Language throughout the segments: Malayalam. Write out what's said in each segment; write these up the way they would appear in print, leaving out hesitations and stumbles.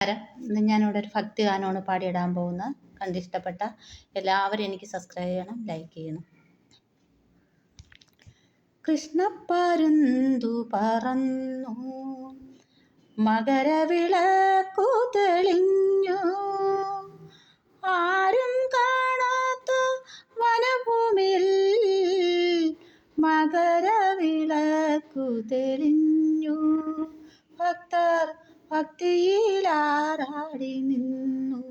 ഇന്ന് ഞാനിവിടെ ഒരു ഭക്തി ഗാനമാണ് പാടിയിടാൻ പോകുന്നത്. കണ്ടിഷ്ടപ്പെട്ട എല്ലാവരും എനിക്ക് സബ്സ്ക്രൈബ് ചെയ്യണം, ലൈക്ക് ചെയ്യണം. കൃഷ്ണപ്പരുന്തു പറന്നു, മകരവിളക്കു തെളിഞ്ഞു, ആരും കാണാത്ത വനഭൂമിയിൽ മകരവിളക്കു തെളിഞ്ഞു. ഭക്തർ ഭക്തിയിലാറാടി നിന്നു.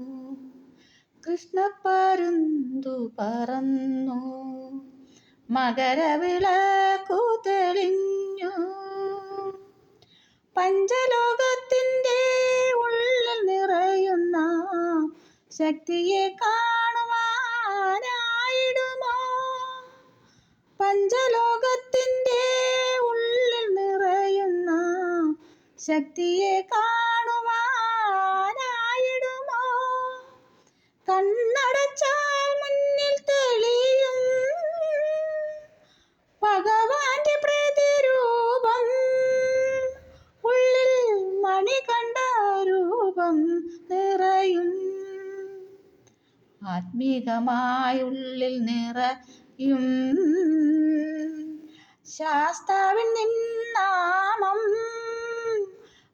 കൃഷ്ണപ്പരുന്തു പറന്നു, മകരവിളക്കു തെളിഞ്ഞു. പഞ്ചലോകത്തിൻ്റെ ഉള്ളിൽ നിറയുന്ന ശക്തിയെ കാണുവാനായിടുമോ? പഞ്ചലോകത്തിൻ്റെ ഉള്ളിൽ നിറയുന്ന ശക്തിയെ കാണുവാനായിടുമോ? കണ്ണടച്ചാൽ മുന്നിൽ തെളിയും ഭഗവാന്റെ പ്രതിരൂപം, ഉള്ളിൽ മണികണ്ഠ രൂപം നിറയും. ആത്മീകമായി ഉള്ളിൽ നിറയും ശാസ്താവിൻ നിന്നാമം,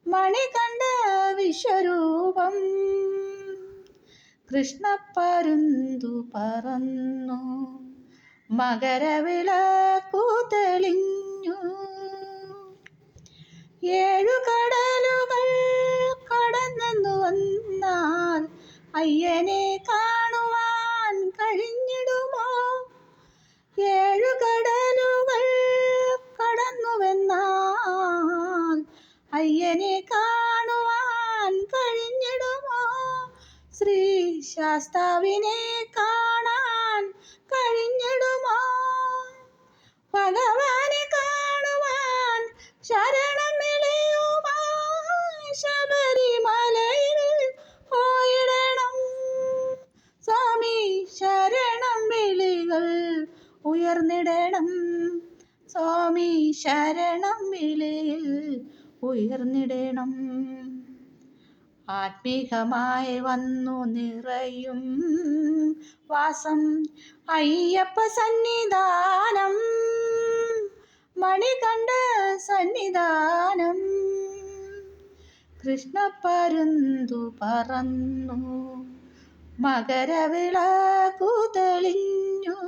മണികണ്ഠ വിശ്വരൂപം. കൃഷ്ണപ്പരുന്തു പറന്നു, മകരവിളക്കു തെളിഞ്ഞു. ഏഴു കടലുകൾ കടന്നു വന്നാൽ അയ്യനെ കാണുവാൻ കഴിഞ്ഞിടുമോ? ഏഴു കടലുകൾ കടന്നു വന്നാൽ അയ്യനെ കാണുവാൻ കഴിഞ്ഞിടുമോ? ശ്രീ ശാസ്താവിനെ കാണാൻ കഴിഞ്ഞിടുമോ? ഭഗവാനെ കാണുവാൻ ശരണം വിളിയുമായി ശബരിമലയിൽ പോയിടണം. സ്വാമി ശരണം വിളികൾ ഉയർന്നിടണം. സ്വാമി ശരണം വിളിയിൽ ഉയർന്നിടണം. ആത്മീകമായി വന്നു നിറയും വാസം അയ്യപ്പ സന്നിധാനം, മണികണ്ഠ സന്നിധാനം. കൃഷ്ണപ്പരുന്തു പറന്നു, മകരവിളക്കു തെളിഞ്ഞു,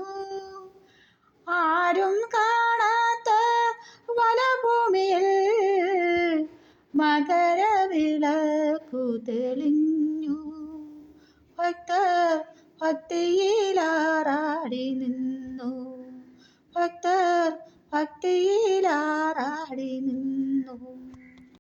ആരും കാണാത്ത വനഭൂമിയിൽ മകരവിളക്കു തെളിഞ്ഞു. ഭക്തർ ഭക്തിയിലാറാടി നിന്നു. ഭക്തർ ഭക്തിയിലാറാടി നിന്നു.